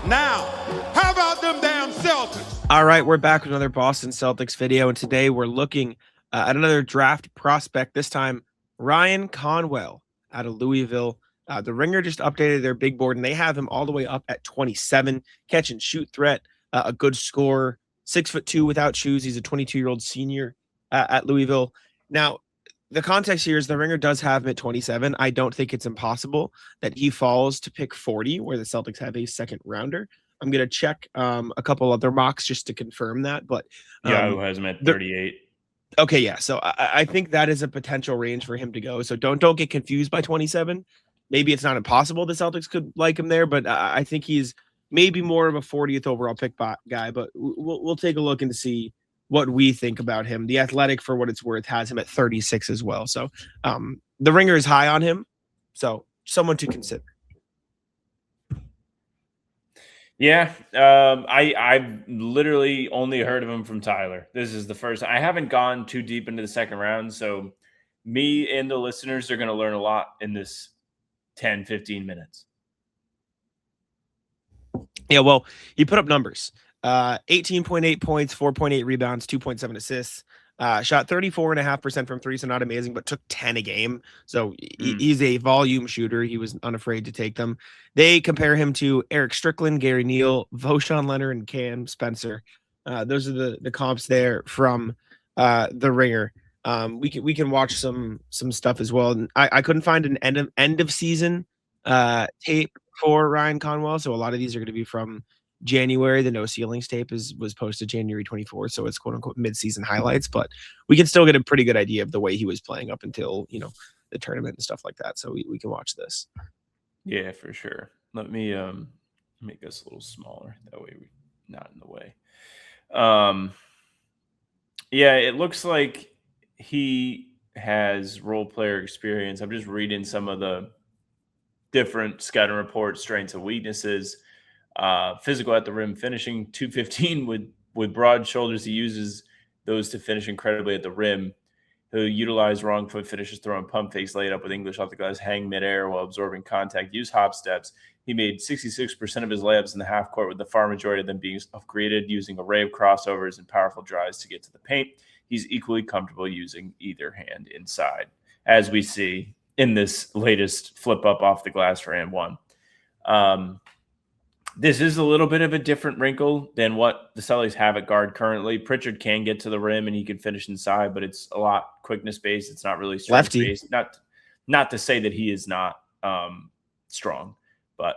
Now, how about them damn Celtics? All right, we're back with another Boston Celtics video, and today we're looking at another draft prospect. This time, Ryan Conwell out of Louisville. The Ringer just updated their big board, and they have him all the way up at 27, catch and shoot threat, a good scorer, 6'2" without shoes. He's a 22-year-old senior at Louisville. Now, the context here is the Ringer does have him at 27. I don't think it's impossible that he falls to pick 40, where the Celtics have a second rounder. I'm going to check a couple other mocks just to confirm that. But Yahoo has him at 38. Okay, yeah. So I think that is a potential range for him to go. So don't get confused by 27. Maybe it's not impossible the Celtics could like him there, but I think he's maybe more of a 40th overall pick guy. But we'll take a look and see what we think about him. The Athletic, for what it's worth, has him at 36 as well. So the Ringer is high on him. So someone to consider. Yeah, I've literally only heard of him from Tyler. This is the first. I haven't gone too deep into the second round, so me and the listeners are going to learn a lot in this 10, 15 minutes. Yeah, well, he put up numbers. 18.8 points, 4.8 rebounds, 2.7 assists. Shot 34.5% from three, so not amazing, but took 10 a game. So he's a volume shooter. He was unafraid to take them. They compare him to Eric Strickland, Gary Neal, Voshan Leonard, and Cam Spencer. Those are the comps there from the Ringer. We can watch some stuff as well. And I couldn't find an end of season tape for Ryan Conwell, so a lot of these are going to be from January. The No Ceilings tape was posted January 24th, so it's quote unquote mid-season highlights, but we can still get a pretty good idea of the way he was playing up until the tournament and stuff like that. So we can watch this. Yeah, for sure. Let me make this a little smaller, that way we're not in the way. Yeah, it looks like he has role player experience. I'm just reading some of the different scouting reports, strengths and weaknesses. Physical at the rim, finishing 215 with broad shoulders. He uses those to finish incredibly at the rim. He'll utilize wrong foot finishes, throwing pump fakes, laid up with English off the glass, hang midair while absorbing contact, use hop steps. He made 66% of his layups in the half court, with the far majority of them being created using an array of crossovers and powerful drives to get to the paint. He's equally comfortable using either hand inside, as we see in this latest flip up off the glass for and one. This is a little bit of a different wrinkle than what the Celtics have at guard currently. Pritchard can get to the rim and he can finish inside, but it's a lot quickness based. It's not really strength based. Not to say that he is not strong, but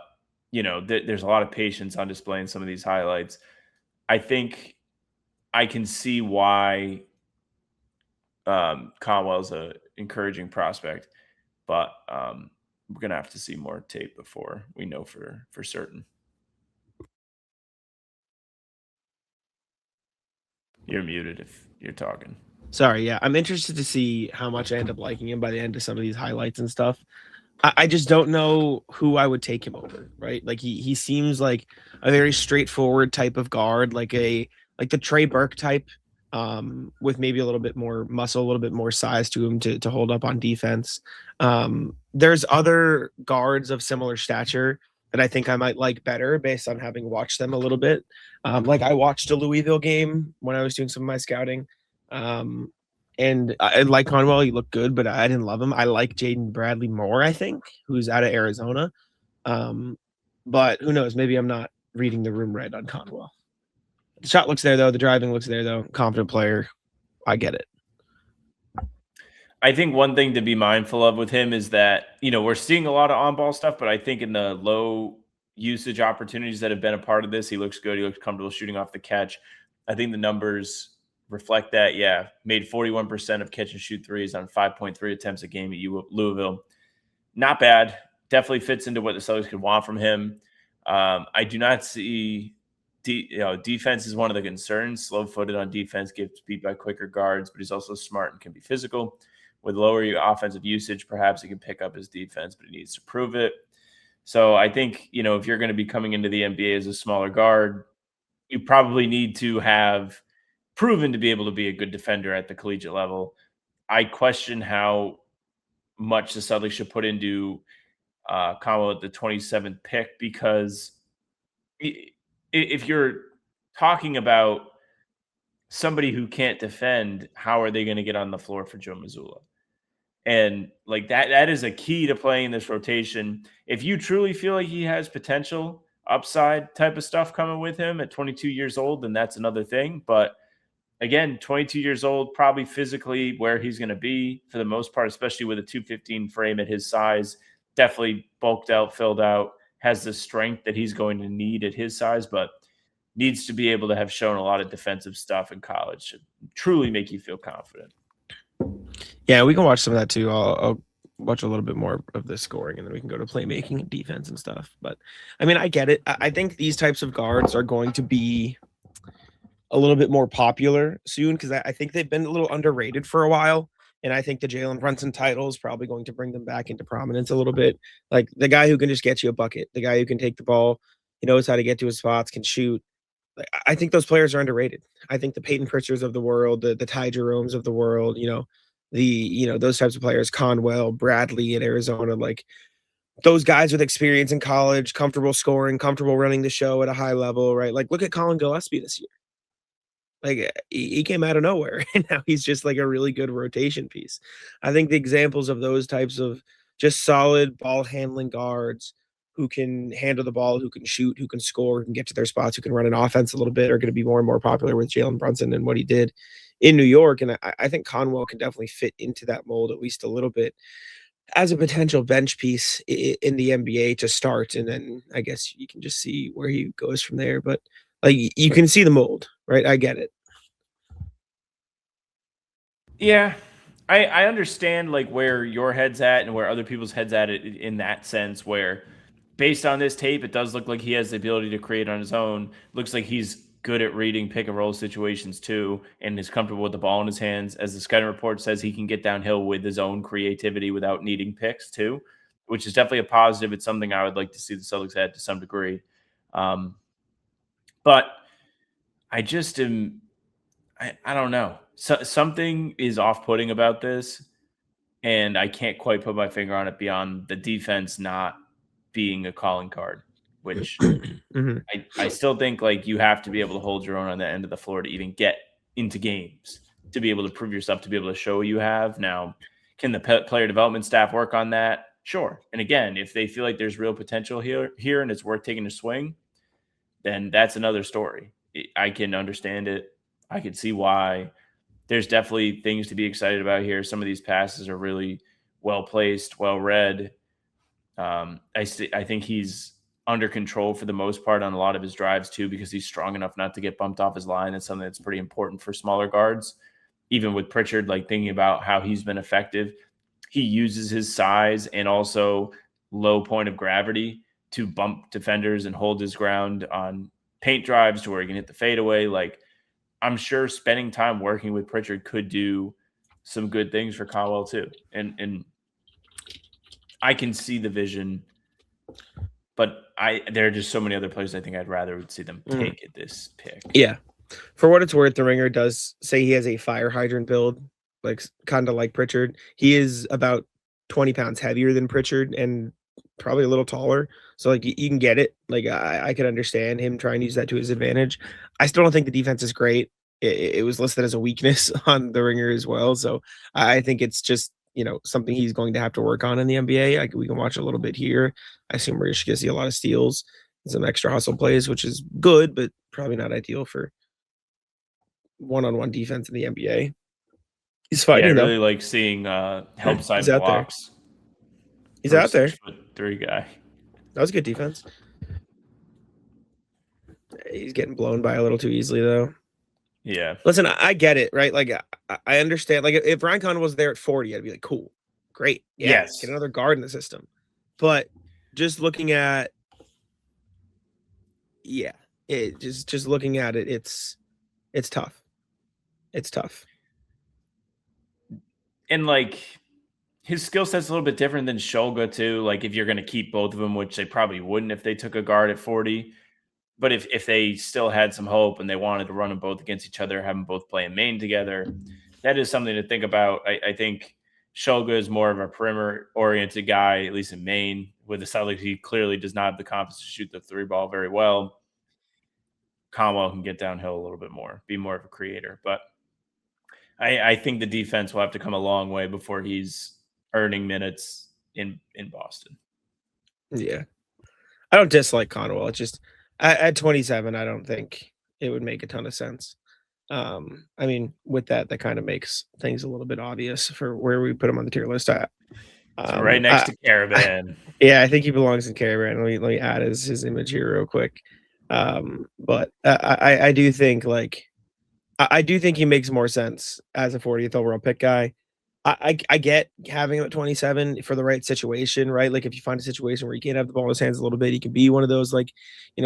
there's a lot of patience on display in some of these highlights. I think I can see why Conwell's an encouraging prospect, but we're gonna have to see more tape before we know for certain. You're muted if you're talking. Sorry, yeah. I'm interested to see how much I end up liking him by the end of some of these highlights and stuff. I just don't know who I would take him over, right? Like he seems like a very straightforward type of guard, like the Trey Burke type, with maybe a little bit more muscle, a little bit more size to him to hold up on defense. There's other guards of similar stature that I think I might like better based on having watched them a little bit. Like I watched a Louisville game when I was doing some of my scouting. And I like Conwell, he looked good, but I didn't love him. I like Jaden Bradley more, I think, who's out of Arizona. But who knows? Maybe I'm not reading the room right on Conwell. The shot looks there, though. The driving looks there, though. Confident player. I get it. I think one thing to be mindful of with him is that, we're seeing a lot of on-ball stuff, but I think in the low usage opportunities that have been a part of this, he looks good. He looks comfortable shooting off the catch. I think the numbers reflect that. Yeah, made 41% of catch and shoot threes on 5.3 attempts a game at Louisville. Not bad. Definitely fits into what the Celtics could want from him. I do not see defense is one of the concerns. Slow-footed on defense, gets beat by quicker guards, but he's also smart and can be physical. With lower offensive usage, perhaps he can pick up his defense, but he needs to prove it. So I think, if you're going to be coming into the NBA as a smaller guard, you probably need to have proven to be able to be a good defender at the collegiate level. I question how much the Celtics should put into Conwell at the 27th pick, because if you're talking about somebody who can't defend, how are they going to get on the floor for Joe Mazzulla? And like that is a key to playing this rotation. If you truly feel like he has potential, upside type of stuff coming with him at 22 years old, then that's another thing. But again, 22 years old, probably physically where he's going to be for the most part, especially with a 215 frame at his size, definitely bulked out, filled out, has the strength that he's going to need at his size, but needs to be able to have shown a lot of defensive stuff in college to truly make you feel confident. Yeah, we can watch some of that too. I'll watch a little bit more of the scoring, and then we can go to playmaking and defense and stuff. But I mean, I get it. I think these types of guards are going to be a little bit more popular soon because I think they've been a little underrated for a while. And I think the Jalen Brunson title is probably going to bring them back into prominence a little bit. Like the guy who can just get you a bucket, the guy who can take the ball, he knows how to get to his spots, can shoot. Like, I think those players are underrated. I think the Peyton Pritchards of the world, the Ty Jeromes of the world, those types of players, Conwell, Bradley in Arizona, like those guys with experience in college, comfortable scoring, comfortable running the show at a high level, right? Like look at Colin Gillespie this year. Like he came out of nowhere and now he's just like a really good rotation piece. I think the examples of those types of just solid ball handling guards who can handle the ball, who can shoot, who can score, who can get to their spots, who can run an offense a little bit are going to be more and more popular with Jalen Brunson and what he did in New York. And I think Conwell can definitely fit into that mold at least a little bit as a potential bench piece in the NBA to start. And then I guess you can just see where he goes from there. But like you can see the mold, right? I get it. Yeah. I understand like where your head's at and where other people's heads at in that sense where based on this tape, it does look like he has the ability to create on his own. Looks like he's good at reading pick and roll situations too, and is comfortable with the ball in his hands. As the scouting report says, he can get downhill with his own creativity without needing picks too, which is definitely a positive. It's something I would like to see the Celtics add to some degree. But I just am, I don't know. Something is off-putting about this, and I can't quite put my finger on it beyond the defense not being a calling card, which I still think like you have to be able to hold your own on the end of the floor to even get into games, to be able to prove yourself, to be able to show you have. Now, can the player development staff work on that? Sure. And again, if they feel like there's real potential here and it's worth taking a swing, then that's another story. I can understand it. I can see why. There's definitely things to be excited about here. Some of these passes are really well placed, well read. I think he's under control for the most part on a lot of his drives too, because he's strong enough not to get bumped off his line. That's something that's pretty important for smaller guards. Even with Pritchard, like thinking about how he's been effective, he uses his size and also low point of gravity to bump defenders and hold his ground on paint drives to where he can hit the fadeaway. Like I'm sure spending time working with Pritchard could do some good things for Conwell too. And I can see the vision, but there are just so many other players I think I'd rather see them take at this pick. Yeah. For what it's worth, the Ringer does say he has a fire hydrant build, like kind of like Pritchard. He is about 20 pounds heavier than Pritchard and probably a little taller. So like you can get it. Like I could understand him trying to use that to his advantage. I still don't think the defense is great. It was listed as a weakness on the Ringer as well. So I think it's just, something he's going to have to work on in the NBA. We can watch a little bit here. I assume we're just going to see a lot of steals and some extra hustle plays, which is good, but probably not ideal for one-on-one defense in the NBA. He's fighting. I really like seeing help side blocks. He's out there. 6'3" guy. That was good defense. He's getting blown by a little too easily, though. Yeah. Listen, I get it, right? Like, I understand. Like, if Ryan Conwell was there at 40, I'd be like, cool, great. Yeah, yes. Get another guard in the system. But just looking at, just looking at it, it's tough. It's tough. And, like, his skill set's a little bit different than Shulga, too. Like, if you're going to keep both of them, which they probably wouldn't if they took a guard at 40. But if they still had some hope and they wanted to run them both against each other, have them both play in Maine together, that is something to think about. I think Shulga is more of a perimeter-oriented guy, at least in Maine. With the Celtics, he clearly does not have the confidence to shoot the three ball very well. Conwell can get downhill a little bit more, be more of a creator. But I think the defense will have to come a long way before he's earning minutes in Boston. Yeah. I don't dislike Conwell. It's just at 27, I don't think it would make a ton of sense. I mean, with that kind of makes things a little bit obvious for where we put him on the tier list at. Right next to Caravan. Yeah, I think he belongs in Caravan. Let me add his image here real quick. But I do think I do think he makes more sense as a 40th overall pick guy. I get having him at 27 for the right situation, right? Like if you find a situation where you can't have the ball in his hands a little bit, he can be one of those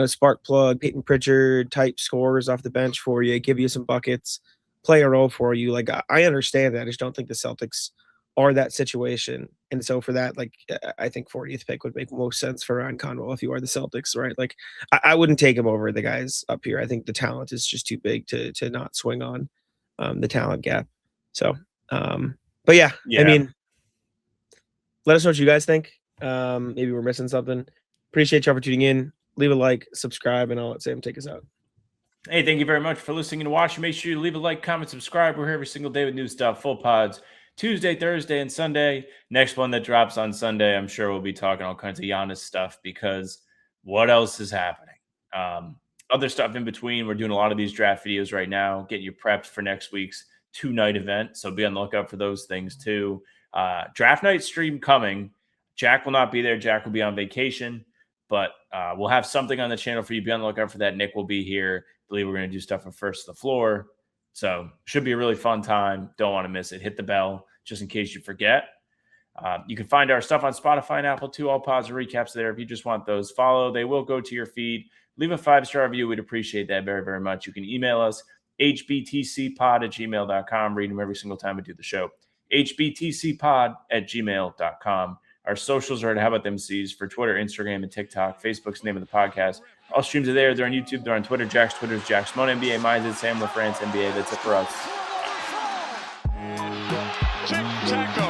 spark plug, Peyton Pritchard type scorers off the bench for you, give you some buckets, play a role for you. Like I understand that. I just don't think the Celtics are that situation. And so for that, I think 40th pick would make most sense for Ryan Conwell if you are the Celtics, right? Like I wouldn't take him over the guys up here. I think the talent is just too big to not swing on the talent gap. So but yeah, I mean, let us know what you guys think. Maybe we're missing something. Appreciate y'all for tuning in. Leave a like, subscribe, and I'll let Sam take us out. Hey, thank you very much for listening and watching. Make sure you leave a like, comment, subscribe. We're here every single day with new stuff, full pods, Tuesday, Thursday, and Sunday. Next one that drops on Sunday, I'm sure we'll be talking all kinds of Giannis stuff because what else is happening? Other stuff in between. We're doing a lot of these draft videos right now, getting you prepped for next week's 2-night event. So be on the lookout for those things too. Draft night stream coming. Jack will not be there. Jack will be on vacation, but we'll have something on the channel for you. Be on the lookout for that. Nick will be here. I believe we're going to do stuff on First to the Floor. So should be a really fun time. Don't want to miss it. Hit the bell just in case you forget. You can find our stuff on Spotify and Apple too. All pods and recaps there. If you just want those, follow. They will go to your feed. Leave a 5-star review. We'd appreciate that very, very much. You can email us, hbtcpod@gmail.com. Read them every single time we do the show. hbtcpod@gmail.com. Our socials are at How About Them C's for Twitter, Instagram, and TikTok. Facebook's the name of the podcast. All streams are there. They're on YouTube. They're on Twitter. Jack's Twitter is Jack Simone NBA. Mine's at Sam LaFrance NBA. That's it for us. Tic-tac-toe.